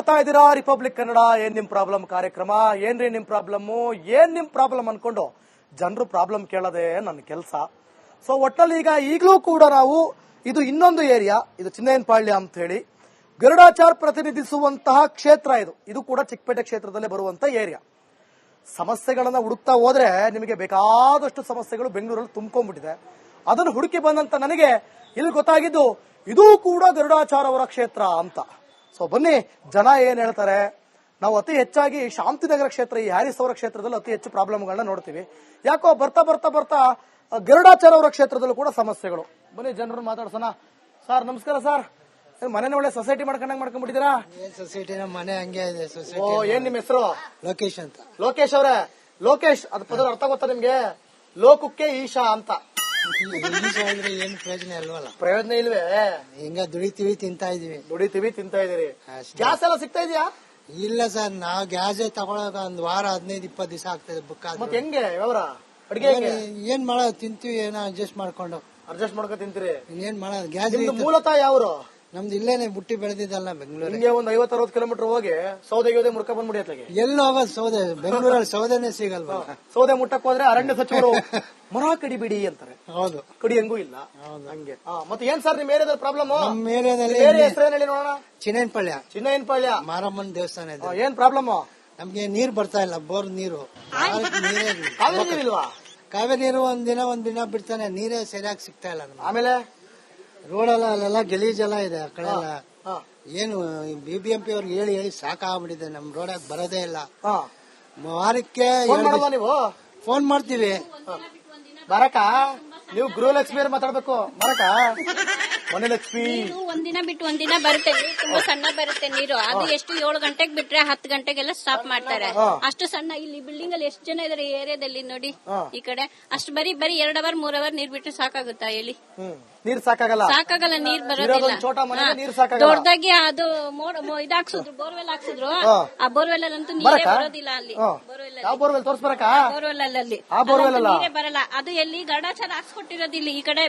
ನೋಡ್ತಾ ಇದ್ದೀರಾ ರಿಪಬ್ಲಿಕ್ ಕನ್ನಡ. ಏನ್ ನಿಮ್ ಪ್ರಾಬ್ಲಮ್ ಕಾರ್ಯಕ್ರಮ. ಏನ್ರಿ ನಿಮ್ ಪ್ರಾಬ್ಲಮ್ ಅನ್ಕೊಂಡು ಜನರು ಪ್ರಾಬ್ಲಮ್ ಕೇಳೋದೇ ನನ್ನ ಕೆಲಸ. ಸೊ ಒಟ್ಟಲ್ಲಿ ಈಗಲೂ ಕೂಡ ನಾವು ಇದು ಇನ್ನೊಂದು ಏರಿಯಾ, ಇದು ಚಿನ್ನಯ್ಯನಪಾಳ್ಯ ಅಂತ ಹೇಳಿ ಗರುಡಾಚಾರ್ ಪ್ರತಿನಿಧಿಸುವಂತಹ ಕ್ಷೇತ್ರ. ಇದು ಕೂಡ ಚಿಕ್ಕಪೇಟೆ ಕ್ಷೇತ್ರದಲ್ಲೇ ಬರುವಂತ ಏರಿಯಾ. ಸಮಸ್ಯೆಗಳನ್ನ ಹುಡುಕ್ತಾ ಹೋದ್ರೆ ನಿಮಗೆ ಬೇಕಾದಷ್ಟು ಸಮಸ್ಯೆಗಳು ಬೆಂಗಳೂರಲ್ಲಿ ತುಂಬಿಕೊಂಡ್ಬಿಟ್ಟಿದೆ. ಅದನ್ನು ಹುಡುಕಿ ಬಂದಂತ ನನಗೆ ಇಲ್ಲಿ ಗೊತ್ತಾಗಿದ್ದು ಇದು ಕೂಡ ಗರುಡಾಚಾರ್ ಅವರ ಕ್ಷೇತ್ರ ಅಂತ. ಸೊ ಬನ್ನಿ ಜನ ಏನ್ ಹೇಳ್ತಾರೆ. ನಾವು ಅತಿ ಹೆಚ್ಚಾಗಿ ಶಾಂತಿನಗರ ಕ್ಷೇತ್ರ, ಈ ಹ್ಯಾರಿಸ್ ಅವರ ಕ್ಷೇತ್ರದಲ್ಲಿ ಅತಿ ಹೆಚ್ಚು ಪ್ರಾಬ್ಲಮ್ಗಳನ್ನ ನೋಡ್ತೀವಿ. ಯಾಕೋ ಬರ್ತಾ ಬರ್ತಾ ಬರ್ತಾ ಗರುಡಾಚಾರ್ ಅವರ ಕ್ಷೇತ್ರದಲ್ಲೂ ಕೂಡ ಸಮಸ್ಯೆಗಳು. ಬನ್ನಿ ಜನರನ್ನು ಮಾತಾಡ್ಸೋಣ. ಸರ್ ನಮಸ್ಕಾರ. ಸರ್ ಮನೆ ಒಳ್ಳೆ ಸೊಸೈಟಿ ಮಾಡ್ಕೊಂಡ್ಬಿಟ್ಟಿದ್ದೀರಾ? ಸೊಸೈಟಿ ಮನೆ ಹಂಗೆ ಇದೆ. ಓ ಏನ್ ನಿಮ್ ಹೆಸರು? ಲೋಕೇಶ್ ಅಂತ. ಲೋಕೇಶ್ ಅವರೇ, ಲೋಕೇಶ್ ಅದ್ ಪದ ಅರ್ಥ ಗೊತ್ತಾ ನಿಮ್ಗೆ? ಲೋಕಕ್ಕೆ ಈಶಾ ಅಂತ. ಏನು ಪ್ರಯೋಜನ ಅಲ್ವಲ್ಲ? ಪ್ರಯೋಜನ ಇಲ್ವೇ? ಹಿಂಗ ದುಡಿತೀವಿ ತಿಂತಾ ಇದೀವಿ. ತಿಂತಾ ಇದೀರಿ. ಗ್ಯಾಸ್ ಎಲ್ಲ ಸಿಗ್ತಾ ಇದೆಯಾ? ಇಲ್ಲ ಸರ್, ನಾವು ಗ್ಯಾಸ್ ತಗೊಳಕ ಒಂದ್ ವಾರ 15-20 ದಿವಸ ಆಗ್ತದೆ ಬುಕ್ ಆದ್ರೆ. ಮತ್ತೆ ಹೆಂಗೆ ವ್ಯವಹಾರ? ಅಡಿಗೆ ಏನ್ ಮಾಡೋದು, ತಿಂತೀವಿ ಏನೋ ಅಡ್ಜಸ್ಟ್ ಮಾಡ್ಕೊಂಡು ತಿಂತೀರಿ. ಏನ್ ಮಾಡೋದು? ಗ್ಯಾಸ್ ಮೂಲತಃ ಯಾವ್ರು? ನಮ್ದು ಇಲ್ಲೇನೆ ಬುಟ್ಟಿ ಬೆಳೆದಿದ್ದಲ್ಲ ಬೆಂಗಳೂರು. ನಿಮ್ಗೆ ಒಂದ್ 50-60 ಕಿಲೋಮೀಟರ್ ಹೋಗಿ ಸೌದೆ ಮುರ್ಕ ಬಂದ್ಬಿಡಿ ಅತ್ಲಾಗೆ. ಎಲ್ಲಿ ಹೋಗೋದು? ಸೌದೆ ಬೆಂಗಳೂರಲ್ಲಿ ಸೌದೆನೆ ಸಿಗಲ್ವಾ? ಸೌದೆ ಮುಟ್ಟಕ್ ಹೋದ್ರೆ ಅರಣ್ಯ ಸಚಿವರು ಮರ ಕಡಿಬಿಡಿ ಅಂತಾರೆ. ಹೌದು, ಕಡಿ ಹೆಂಗೂ ಇಲ್ಲ ಹಂಗೆ. ಮತ್ತೆ ಏನ್ ಸರ್ ನಿಮ್ ಏರಿಯಾದಲ್ಲಿ ಪ್ರಾಬ್ಲಮ್? ನಮ್ಮ ಏರಿಯಾದಲ್ಲಿ ಹೆಸರೇನು ಹೇಳಿ ನೋಡೋಣ. ಚಿನ್ನಯ್ಯನಪಾಳ್ಯ ಮಾರಮ್ಮನ ದೇವಸ್ಥಾನ ಇದೆ. ಏನ್ ಪ್ರಾಬ್ಲಮ್? ನಮ್ಗೆ ನೀರ್ ಬರ್ತಾ ಇಲ್ಲ, ಬೋರ್ ನೀರು. ಕಾವೇರಿ ನೀರಿಲ್ವಾ? ಕಾವೇರಿ ನೀರು ಒಂದಿನ ಬಿಡ್ತಾನೆ, ನೀರೇ ಸರಿಯಾಗಿ ಸಿಗ್ತಾ ಇಲ್ಲ ನಮ್ಗೆ. ಆಮೇಲೆ ರೋಡೆಲ್ಲ ಅಲ್ಲೆಲ್ಲ ಗಲೀಜೆಲ್ಲ ಇದೆ ಆ ಕಡೆ ಎಲ್ಲ. ಏನು BBMP ಅವ್ರಿಗೆ ಹೇಳಿ ಸಾಕಾಗ್ಬಿಟ್ಟಿದೆ. ನಮ್ ರೋಡಾಗ ಬರೋದೇ ಇಲ್ಲ. ವಾರಕ್ಕೆ ನೀವು ಫೋನ್ ಮಾಡ್ತೀವಿ. ಬರಕ ನೀವು ಗೃಹಲಕ್ಷ್ಮಿ ಅವ್ರು ಮಾತಾಡ್ಬೇಕು. ಬರಕ ಮನೆ ಲಕ್ಷ್ಮಿ ಒಂದಿನ ಬಿಟ್ಟು ಒಂದಿನ ಬರುತ್ತೆ. ತುಂಬಾ ಸಣ್ಣ ಬರುತ್ತೆ ನೀರು. ಅದು ಎಷ್ಟು 7 ಗಂಟೆಗೆ ಬಿಟ್ರೆ 10 ಗಂಟೆಗೆಲ್ಲ ಸ್ಟಾಪ್ ಮಾಡ್ತಾರೆ. ಅಷ್ಟು ಸಣ್ಣ. ಇಲ್ಲಿ ಬಿಲ್ಡಿಂಗ್ ಅಲ್ಲಿ ಎಷ್ಟು ಜನ ಇದಾರೆ ಏರಿಯಾದಲ್ಲಿ ನೋಡಿ. ಈ ಕಡೆ ಅಷ್ಟು ಬರೀ 2 ಅವರ್ 3 ಅವರ್ ನೀರ್ ಬಿಟ್ರೆ ಸಾಕಾಗುತ್ತಾ? ಹೇಳಿ, ನೀರ್ ಸಾಕಾಗಲ್ಲ. ನೀರ್ ಬರೋದಿಲ್ಲ. ದೊಡ್ಡದಾಗಿ ಅದು ಇದಾಕ್ಸಿದ್ರು, ಬೋರ್ವೆಲ್ ಹಾಕ್ಸಿದ್ರು. ಆ ಬೋರ್ವೆಲ್ ಅಲ್ಲಂತೂ ನೀರೇ ಬರೋದಿಲ್ಲ. ಅಲ್ಲಿ ಬೋರ್ವೆಲ್ ತೋರ್ಸ್ಬರಕ? ಬೋರ್ವೆಲ್ ಅಲ್ಲಿ ನೀರೇ ಬರಲ್ಲ. ಅದು ಎಲ್ಲಿ ಗರುಡಾಚಾರ ಹಾಕ್ಸ್ಕೊಟ್ಟಿರೋದಿಲ್ಲ ಈ ಕಡೆ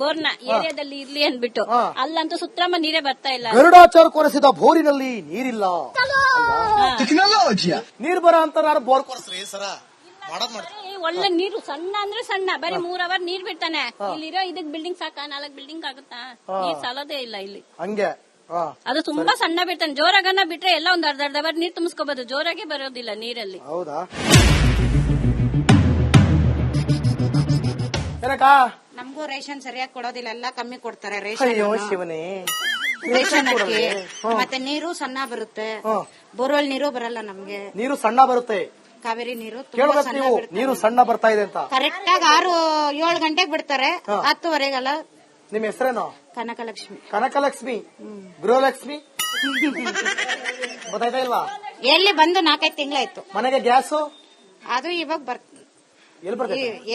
ಬೋರ್ನ ಏರಿಯಾದಲ್ಲಿ ಇರ್ಲಿ ಅಂದ್ಬಿಟ್ಟು. ಅಲ್ಲಂತೂ ಸುತ್ತಮ ನೀರೇ ಬರ್ತಾ ಇಲ್ಲ. ಗರುಡಾಚಾರ ಕೊರೆಸಿದ ಬೋರಿನಲ್ಲಿ ನೀರಿಲ್ಲ. ನೀರ್ ಬರ ಅಂತ ಬೋರ್ ಕೊರ್ಸ್ರಿ ಸರ. ಒಳ್ಳೆ ನೀರು ಸಣ್ಣ ಅಂದ್ರೆ ಸಣ್ಣ, ಬರೀ 3 ಅವರ್ ನೀರ್ ಬಿಡ್ತಾನೆ. ಇಲ್ಲಿರೋ ಇದಕ್ ಬಿಲ್ಡಿಂಗ್ ಸಾಕ? 4 ಬಿಲ್ಡಿಂಗ್ ಆಗುತ್ತಾ? ನೀರ್ ಸಾಲೋದೇ ಇಲ್ಲ ಇಲ್ಲಿ. ಹಂಗೆ ಅದು ತುಂಬಾ ಸಣ್ಣ ಬಿಡ್ತಾನೆ. ಜೋರಾಗನ್ನ ಬಿಟ್ರೆ ಎಲ್ಲ ಒಂದ್ ಅರ್ಧ ಅವರ್ ನೀರ್ ತುಂಬಿಸ್ಕೋಬಹುದು. ಜೋರಾಗೆ ಬರೋದಿಲ್ಲ ನೀರಲ್ಲಿ. ಹೌದಾ? ನಮಗೂ ರೇಷನ್ ಸರಿಯಾಗಿ ಕೊಡೋದಿಲ್ಲ, ಎಲ್ಲ ಕಮ್ಮಿ ಕೊಡ್ತಾರೆ ರೇಷನ್. ಶಿವನೇ, ರೇಷನ್ ಅಕ್ಕಿ ಮತ್ತೆ ನೀರು ಸಣ್ಣ ಬರುತ್ತೆ. ಬೋರ್ವೆಲ್ ನೀರು ಬರಲ್ಲ ನಮ್ಗೆ. ನೀರು ಸಣ್ಣ ಬರುತ್ತೆ. ಕಾವೇರಿ ನೀರು ನೀರು ಸಣ್ಣ ಬರ್ತಾ ಇದೆ ಅಂತ. ಕರೆಕ್ಟ್ ಆಗಿ 6-7 ಗಂಟೆಗೆ ಬಿಡ್ತಾರೆ, 10ವರೆಗಲ್ಲ. ನಿಮ್ ಹೆಸರೇನು? ಕನಕಲಕ್ಷ್ಮಿ. ಗೃಹಲಕ್ಷ್ಮಿ ಗೊತ್ತಾಯ್ತಾ ಇಲ್ವಾ? ಎಲ್ಲಿ ಬಂದು 4-5 ತಿಂಗಳಾಯ್ತು. ಮನೆಗೆ ಗ್ಯಾಸ್ ಅದು ಇವಾಗ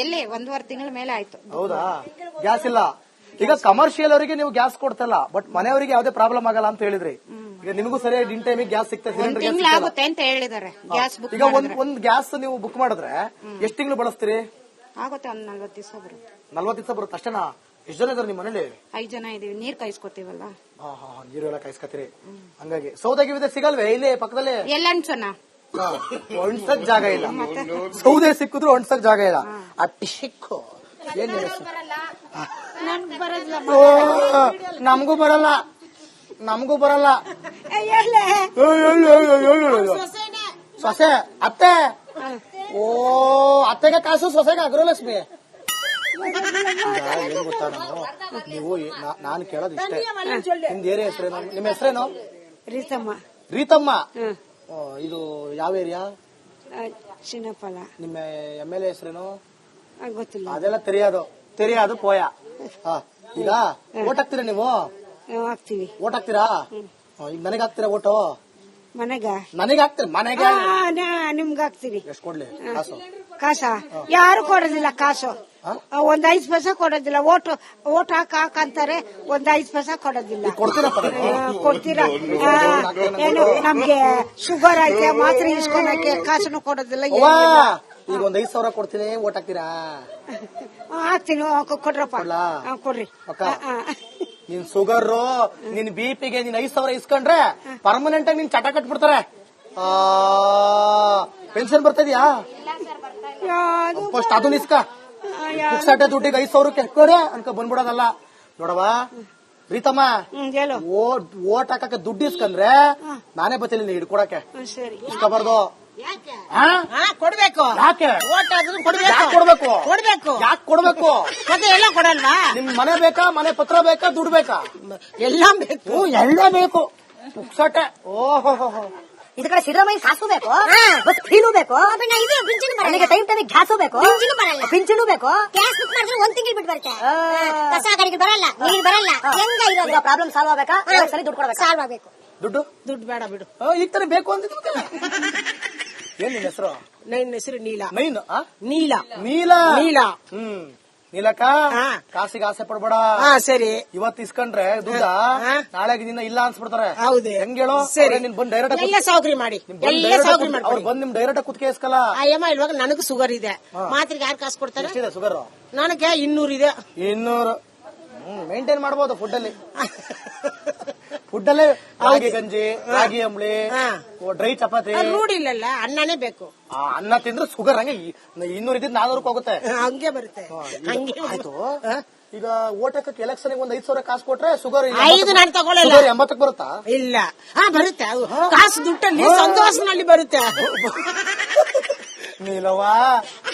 ಎಲ್ಲಿ 1.5 ತಿಂಗಳ ಮೇಲೆ ಆಯ್ತು. ಹೌದಾ? ಗ್ಯಾಸ್ ಇಲ್ಲ. ಈಗ ಕಮರ್ಷಿಯಲ್ ಅವರಿಗೆ ನೀವು ಗ್ಯಾಸ್ ಕೊಡ್ತಲ್ಲ, ಬಟ್ ಮನೆಯವರಿಗೆ ಯಾವುದೇ ಪ್ರಾಬ್ಲಮ್ ಆಗಲ್ಲ ಅಂತ ಹೇಳಿದ್ರಿ. ಈಗ ನಿಮಗೂ ಸರಿಯಾಗಿ ಇನ್ ಟೈಮಿಗೆ ಗ್ಯಾಸ್ ಸಿಗ್ತದೆ, ಸಿಲಿಂಡರ್ ಆಗುತ್ತೆ ಅಂತ ಹೇಳಿದಾರೆ. ಗ್ಯಾಸ್ ಬುಕ್ ಈಗ ಒಂದ್ ಗ್ಯಾಸ್ ನೀವು ಬುಕ್ ಮಾಡಿದ್ರೆ ಎಷ್ಟು ತಿಂಗಳು ಬಳಸ್ತೀರಿ? ಆಗುತ್ತೆ, ಒಂದ್ 40 ದಿವಸ ಬರುತ್ತೆ. 40 ದಿವಸ ಬರುತ್ತೆ ಅಷ್ಟೇನಾ? ಎಷ್ಟು ಜನ ಇದಾರೆ ನಿಮ್ಮ ಮನೇಲಿ? 5 ಜನ ಇದೀವಿ. ನೀರ್ ಕಾಯಿಸ್ಕೊತೀವಲ್ಲ. ನೀರು ಎಲ್ಲ ಕಾಯಿಸ್ಕೊತೀರಿ. ಹಂಗಾಗಿ ಸೌದೆ ಸಿಗಲ್ವೇ ಇಲ್ಲಿ ಪಕ್ಕದಲ್ಲಿ? ಎಲ್ಲ ಅನ್ಸೋಣ, ಒಣ್ಸಕ್ ಜಾಗ ಇಲ್ಲ. ಸೌದೆ ಸಿಕ್ಕಿದ್ರು ಒಣ್ಸಕ್ ಜಾಗ ಇಲ್ಲ. ಅಟ್ಟಿಕ್ಕು ಏನ್ ನಮಗೂ ಬರಲ್ಲ. ಸೊಸೆ ಅತ್ತೆ. ಓ ಅತ್ತೆಗೆ ಕಾಸು, ಸೊಸೆಗೆ ಗೃಹಲಕ್ಷ್ಮಿ. ಏನ್ ಗೊತ್ತಾ, ನೀವು ನಾನು ಕೇಳೋದು ಇಷ್ಟೇ. ನಿಮ್ದು ಏರಿಯಾ ಹೆಸರೇನು? ನಿಮ್ಮ ಹೆಸರೇನು? ರೀತಮ್ಮ. ಇದು ಯಾವ ಏರಿಯಾ? ಚಿನ್ನಪ್ಪಳ. ನಿಮ್ಮ MLA ಹೆಸರೇನು? ಗೊತ್ತಿಲ್ಲ. ಅದೆಲ್ಲ ತೆರಿಯೋದು ಪೋಯ. ಈಗ ಓಟ್ ಹಾಕ್ತೀರಾ ನೀವು? ಹಾಕ್ತಿವಿ. ಓಟ್ ಹಾಕ್ತೀರಾ? ಈಗ ನನಗೆ ಹಾಕ್ತೀರಾ ಓಟು? ನನಗೆ ಹಾಕ್ತೀರ? ಮನೆಗೆ ನಿಮ್ಗೆ ಹಾಕ್ತಿವಿ. ಎಷ್ಟು ಕೊಡ್ಲಿ ಕಾಸ? ಯಾರು ಕೊಡೋದಿಲ್ಲ ಕಾಸು. ಒಂದ್ 5 ಪೈಸೆ ಕೊಡೋದಿಲ್ಲ. ಓಟ್ ಹಾಕಂತಾರೆ, ಒಂದ್ 5 ಪೈಸೆ ಕೊಡೋದಿಲ್ಲ. ಕೊಡ್ತೀರಾ? ಏನು ನಮ್ಗೆ ಶುಗರ್ ಐತೆ, ಮಾತ್ರ ಇಸ್ಕೊಳಕ್ಕೆ ಕಾಸನ್ನು ಕೊಡೋದಿಲ್ಲ. ಈಗ ಒಂದ್ 5,000 ಕೊಡ್ತೀನಿ, ಓಟ್ ಹಾಕ್ತೀರಾ? ಹಾಕ್ತೀನಿ. ಕೊಡ್ರಪ್ಪ, ಕೊಡ್ರಿ. ನಿನ್ ಶುಗರ್ ನಿನ್ BP-ಗೆ ನೀನ್ 5,000 ಇಸ್ಕೊಂಡ್ರೆ ಪರ್ಮನೆಂಟ್ ಆಗಿ ನಿನ್ ಚಟ ಕಟ್ಬಿಡ್ತಾರೆ. ಪೆನ್ಷನ್ ಬರ್ತಿದ್ಯಾ? ಫಸ್ಟ್ ಅದನ್ನ ಇಸ್ಕ. ಪುಕ್ಸಾಟೆ ದುಡ್ಡಿಗೆ 5,000 ಕೊಡೆ ಅನ್ಕ ಬಂದ್ಬಿಡೋದಲ್ಲ ನೋಡವಾ. ರೀತಮ್ಮ, ಓಟ್ ಹಾಕಕ್ಕೆ ದುಡ್ಡು ಇಸ್ಕಂದ್ರೆ ನಾನೇ ಬತ್ತಿಲ್ಲ ನೀ ಹಿಡ್ಕೊಡಕ್ಕೆ. ಇಸ್ಕೋಬಾರ್ದು. ಕೊಡ್ಬೇಕು. ಯಾಕೆ ಕೊಡ್ಬೇಕು? ಯಾಕೆ ಕೊಡ್ಬೇಕು? ಮತ್ತೆ ಎಲ್ಲ ಕೊಡಲ್ವಾ? ನಿಮ್ ಮನೆ ಬೇಕಾ, ಮನೆ ಪತ್ರ ಬೇಕಾ, ದುಡ್ಡು ಬೇಕಾ? ಎಲ್ಲ ಬೇಕು. ಎಲ್ಲ ಬೇಕು. ಪುಕ್ಸಾಟೆ. ಓಹೋ, ಇದ ಕಡೆ ಸಿದ್ದರಾಮಯ್ಯ ಕಾಸು ಬೇಕು, ಫ್ರೀನೂ ಬೇಕು, ನನಗೆ ಟೈಮ್ ಗ್ಯಾಸು ಬೇಕು, ಪಿಂಚಣು ಬೇಕು. ಗ್ಯಾಸ್ ಬುಕ್ ಮಾಡಿದ್ರೆ 1 ತಿಂಗಳು ಬಿಟ್ಟು ಬರುತ್ತೆ. ಕಸ ಗಾಡಿಗೆ ಬರಲ್ಲ, ನೀರು ಬರಲ್ಲ. ಹೆಂಗ ಇರೋದು? ಪ್ರಾಬ್ಲಮ್ ಸಾಲ್ವ್ ಆಗ್ಬೇಕಾ? ಸರಿ ದುಡ್ಡು ಕೊಡ್ಬೇಕು. ಸಾಲ್ವ್ ಆಗ್ಬೇಕು. ದುಡ್ಡು ಬೇಡ ಬಿಡು. ಈಗ ತಾನೇ ಬೇಕು ಅಂತಿದ್ದೆ. ಏನ್ ನಿನ್ ಹೆಸರು? ನನ್ನ ಹೆಸರು ನೀಲ. ನೀಲ. ನೀಲ. ನೀಲಕ್ಕ, ಕಾಸಿಗೆ ಆಸೆ ಪಡ್ಬೇಡ. ಸರಿ. ಇವತ್ತು ಇಸ್ಕೊಂಡ್ರೆ ದುಡ್ಡ ನಾಳೆಗೆ ನಿನ್ನ ಇಲ್ಲ ಅನ್ಸ್ಬಿಡ್ತಾರೆ. ಹೌದು. ಹೆಂಗ್ ಹೇಳೋ? ನಿನ್ ಬಂದ್ ಡೈರೆಕ್ಟ್ ಎಲ್ಲ ಸೌಕರ್ಯ ಮಾಡಿ, ಅವ್ರು ಬಂದ್ ನಿಮ್ ಡೈರೆಕ್ಟ್ ಕುತ್ಕೆ ಇಸ್ಕಲ್ಲ. ಅಯ್ಯಮ್ಮ ಇಲ್ವಾಗ ನನಗೂ ಶುಗರ್ ಇದೆ. ಮಾತ್ರೆಗೆ ಯಾರು ಕಾಸು ಕೊಡ್ತಾರೆ? ಎಷ್ಟಿದೆ ಶುಗರ್? ನನಗೆ 200 ಇದೆ. 200 ಮೇಂಟೈನ್ ಮಾಡ್ಬೋದು ಫುಡ್ ಅಲ್ಲಿ. ಫುಡ್ ಅಲ್ಲೇ ರಾಗಿ ಗಂಜಿ, ರಾಗಿ ಅಂಬ್ಳಿ, ಡ್ರೈ ಚಪಾತಿ. ರೂಢಿ ಇಲ್ಲಲ್ಲ, ಅನ್ನನೇ ಬೇಕು. ಅನ್ನ ತಿಂದ್ರೆ ಶುಗರ್ ಹಂಗೆ 200 ಇದ್ದಿದ್ದು 400 ಹೋಗುತ್ತೆ. ಹಂಗೆ ಬರುತ್ತೆ. ಆಯ್ತು. ಈಗ ಓಟ್ ಹಾಕಕ್ಕೆ ಎಲೆಕ್ಷನ್ 5,000 ಕಾಸು ಕೊಟ್ರೆ ಶುಗರ್ 5 ನಾನು ತಗೊಳ್ಳಲ್ಲ. 80 ಬರುತ್ತಾ? ಇಲ್ಲ, ಬರುತ್ತೆ. ಕಾಸು ದುಡ್ಡಲ್ಲಿ ಸಂತೋಷನಲ್ಲಿ ಬರುತ್ತೆ. ನೀಲವಾ,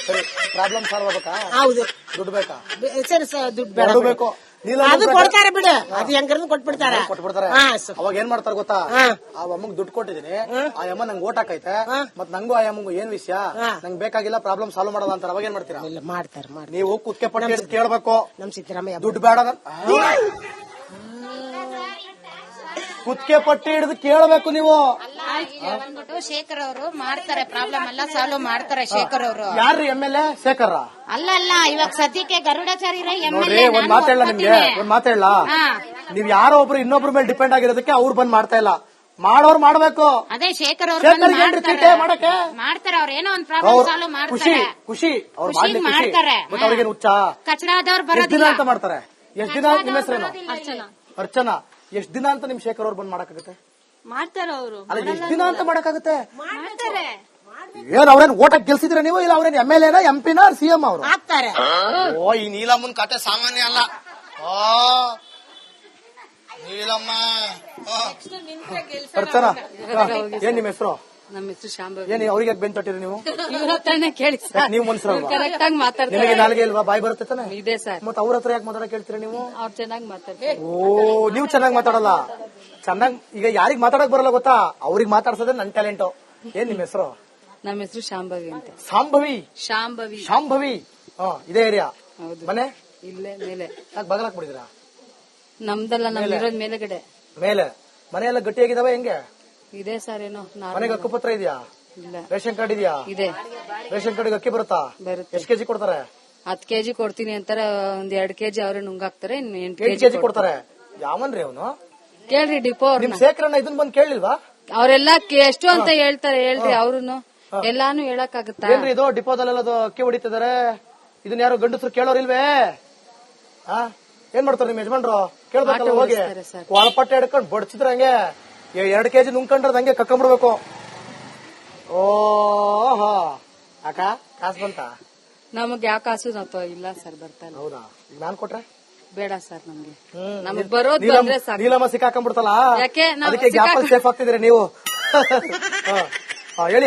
ಸರಿ, ಪ್ರಾಬ್ಲಮ್ ಸಾಲ್ವ್ ಆಗ್ಬೇಕಾ? ಹೌದು. ದುಡ್ಡು ಬೇಕಾ? ಸರಿ, ದುಡ್ಡು ಬೇಡ. ಬೇಕು. ಅದು ಕೊಡ್ತಾರೆ ಬಿಡು, ಅದು ಹೆಂಗಾರು ಕೊಟ್ಬಿಡ್ತಾರೆ. ಅವಾಗ ಏನ್ ಮಾಡ್ತಾರೆ ಗೊತ್ತಾ? ಆ ಅಮ್ಮಗ್ ದುಡ್ಡು ಕೊಟ್ಟಿದ್ದೀನಿ, ಆ ಅಮ್ಮ ನಂಗೆ ಓಟ್ ಹಾಕೈತೆ, ಮತ್ ನಂಗೂ ಆ ಅಮ್ಮಂಗು ಏನ್ ವಿಷಯ, ನಂಗೆ ಬೇಕಾಗಿಲ್ಲ, ಪ್ರಾಬ್ಲಮ್ ಸಾಲ್ವ್ ಮಾಡೋದ ಅಂತಾರೆ. ಅವಾಗ ಏನ್ ಮಾಡ್ತೀರಾ? ಮಾಡ್ತಾರೆ. ನೀವು ಕುತ್ಕೆ ಪಟ್ಟಿ ಕೇಳ್ಬೇಕು. ನಮ್ ಸಿದ್ದರಾಮಯ್ಯ ದುಡ್ಡು ಬೇಡ, ಕುತ್ಕೆ ಪಟ್ಟಿ ಹಿಡಿದು ಕೇಳಬೇಕು ನೀವು. ಬಂದ್ಬಿಟ್ಟು ಶೇಖರ್ ಅವರು ಮಾಡ್ತಾರೆ, ಪ್ರಾಬ್ಲಮ್ ಎಲ್ಲ ಸಾಲ್ವ್ ಮಾಡ್ತಾರೆ. ಶೇಖರ್ ಅವರು ಯಾರ್ರಿ MLA? ಶೇಖರ್ ಅಲ್ಲ, ಇವಾಗ ಸದ್ಯಕ್ಕೆ ಗರುಡಾಚಾರ್ಯ ನೋಡ್ರಿ. ಒಂದ್ ಮಾತಾಡ್ಲ ನಿಮ್ಗೆ, ಒಂದ್ ಮಾತಾಡ್ಲ. ನೀವ್ ಯಾರೋ ಒಬ್ರು ಇನ್ನೊಬ್ರ ಮೇಲೆ ಡಿಪೆಂಡ್ ಆಗಿರೋದಕ್ಕೆ ಅವ್ರು ಬಂದ್ ಮಾಡ್ತಾ ಇಲ್ಲ. ಮಾಡೋರು ಮಾಡ್ಬೇಕು. ಅದೇ ಶೇಖರ್ ಅವರು ಮಾಡಕ್ಕೆ ಮಾಡ್ತಾರೆ. ಅವ್ರ ಏನೋ ಒಂದ್ ಪ್ರಾಬ್ಲಮ್ ಸಾಲ್ವ್ ಮಾಡ್ತಾರೆ. ಖುಷಿ ಅವ್ರು ಮಾಡ್ತಾರೆ. ಬಟ್ ಅವ್ರಿಗೇನು ಹುಚ್ಚ? ಕಚಡಾದವ್ರು ಎಷ್ಟ್ ದಿನ ಬರೋದಿಲ್ಲ ಅಂತ ಮಾಡ್ತಾರೆ? ಎಷ್ಟ್ ದಿನ? ನಿಮ್ಮ ಹೆಸರೇನು? ಅರ್ಚನಾ. ಎಷ್ಟ್ ದಿನ ಅಂತ ನಿಮ್ ಶೇಖರ್ ಅವ್ರು ಬಂದ್ ಮಾಡಕ್ಕಾಗತ್ತೆ? ಮಾಡ್ತಾರ ಅವರು. ಅಲ್ಲ, ಎಷ್ಟ್ ದಿನ ಅಂತ ಮಾಡಕ್ಕಾಗತ್ತೆ? ಏನ್ ಅವ್ರೇನ್ ಓಟಕ್ ಗೆಲ್ಸಿದ್ರ ನೀವು? ಇಲ್ಲ ಅವ್ರೇನ್ MLA, MP, CM ಅವರು ಹಾಕ್ತಾರೆ. ಓ, ಈ ನೀಲಮ್ಮನ್ ಕತೆ ಸಾಮಾನ್ಯ ಅಲ್ಲ. ನೀಲಮ್ಮ. ಅರ್ಚನಾ, ಏನ್ ನಿಮ್ ಹೆಸರು? ನಮ್ಮ ಹೆಸರು ಶಾಂಭವಿ. ಏನ್ ಅವ್ರಿಗೆ ಬೆನ್ ತಟ್ಟಿರಿ ನೀವು? ಇವ್ರ ಹತ್ರನೇ ಕೇಳಿ ನೀವು ಮನ್ಸರಲ್ವಾ? ಕರೆಕ್ಟ್ ಆಗಿ ಮಾತಾಡ್ತಾರೆ. ನಿಮಗೆ ನಾಲ್ಗೆ ಇಲ್ವಾ? ಬಾಯ್ ಬರುತ್ತೆ ತಾನೆ? ಇದೆ ಸರ್. ಮತ್ತೆ ಅವ್ರ ಹತ್ರ ಯಾಕೆ ಮಾತಾಡಕ್ ಹೇಳ್ತೀರಾ ನೀವು? ಅವ್ರು ಚೆನ್ನಾಗಿ ಮಾತಾಡ್ತಾರೆ. ಓ, ನೀವು ಚೆನ್ನಾಗಿ ಮಾತಾಡಲ್ಲ. ಚೆನ್ನಾಗಿ ಈಗ ಯಾರಿಗ್ ಮಾತಾಡಕ್ ಬರಲ್ಲ ಗೊತ್ತಾ? ಅವ್ರಿಗೆ ಮಾತಾಡ್ಸೋದೇ ನನ್ ಟ್ಯಾಲೆಂಟ್. ಏನ್ ನಿಮ್ ಹೆಸರು? ನಮ್ಮ ಹೆಸರು ಶಾಂಭವಿ ಅಂತ. ಶಾಂಭವಿ. ಶಾಂಭವಿ. ಇದೇ ಏರಿಯಾ? ಹೌದು. ಮನೆ ಇಲ್ಲೇ ಮೇಲೆ. ಯಾಕೆ ಬಗಲಾಕ್ ಬಿಡಿದಿರಾ? ನಮ್ದಲ್ಲ, ನಮ್ದಿರೋದ್ ಮೇಲೆಗಡೆ. ಮೇಲೆ ಮನೆ ಎಲ್ಲ ಗಟ್ಟಿಯಾಗಿದಾವೆ? ಹೆಂಗೆ ಇದೆ ಸರ್. ಏನೋ ಮನೆಗೆ ಹಕ್ಕುಪತ್ರ ಇದೆಯಾ? ಇಲ್ಲ. ರೇಷನ್ ಕಾರ್ಡ್ ಇದೆಯಾ? ಇದೆ. ರೇಷನ್ ಕಾರ್ಡ್ ಅಕ್ಕಿ ಬರುತ್ತಾ? ಬರುತ್ತೆ. ಎಷ್ಟು ಕೆಜಿ ಕೊಡ್ತಾರೆ? 10 kg ಕೊಡ್ತೀನಿ ಅಂತಾರೆ. ಒಂದ್ 2 kg ಅವ್ರೆ ನುಂಗಾಕ್ತಾರೆ. 8 kg ಕೊಡ್ತಾರೆ. ಯಾವನ್ರಿ ಅವನು? ಕೇಳ್ರಿ ಡಿಪೋ. ನಿಮ್ ಶೇಖರಣ್ಣ ಇದನ್ ಬಂದ್ ಕೇಳಿಲ್ವಾ? ಅವರೆಲ್ಲ ಎಷ್ಟು ಅಂತ ಹೇಳ್ತಾರೆ. ಹೇಳ್ರಿ ಅವ್ರುನು. ಎಲ್ಲಾನು ಹೇಳಕ್ಕಾಗತ್ತಾ? ಏನ್ರಿ ಇದು ಡಿಪೋದಲ್ಲೆಲ್ಲ ಅಕ್ಕಿ ಹೊಡಿತಿದಾರೆ? ಇದನ್ನ ಯಾರು ಗಂಡಸರು ಕೇಳೋರಿಲ್ವೇ? ಏನ್ ಮಾಡ್ತಾರೆ ನಿಮ್ ಯಜಮಾನ್ರು? ಕೇಳ್ಬೇಕಲ್ಲ ಹೋಗಿ. ಒಳಪಟ್ಟೆ ಹಿಡ್ಕೊಂಡ್ ಬಡ್ಸಿದ್ರ ಹಂಗೆ 2 kg ನುಂಗ್ಕೊಂಡ್ರೆ ಹಂಗೆ ಕಕ್ಕೊಂಡ್ಬಿಡ್ಬೇಕು. ಓಹೋ, ಅಕ್ಕ ಕಾಸು ಬಂತ? ನಮಗ್ ಯಾವ ಕಾಸು ಇಲ್ಲ ಸರ್, ಬರ್ತಾ ಇಲ್ಲ. ಹೌದಾ? ಈಗ ನಾನ್ ಕೊಟ್ರೆ ಬೇಡ ಸರ್. ನಮಗ್ ಬರೋದ್ ಬಂದ್ರೆ ಸಾಕು. ನೀಲಮ್ಮ ಸಿಕ್ಕಾಕೊಂಡ್ಬಿಡ್ತಲ್ಲ, ಯಾಕೆ ಅದಕ್ಕೆ ಗ್ಯಾಪಲ್ಲಿ ಸೇಫ್ ಆಗ್ತಿದ್ರಿ ನೀವು. ಹೇಳಿ.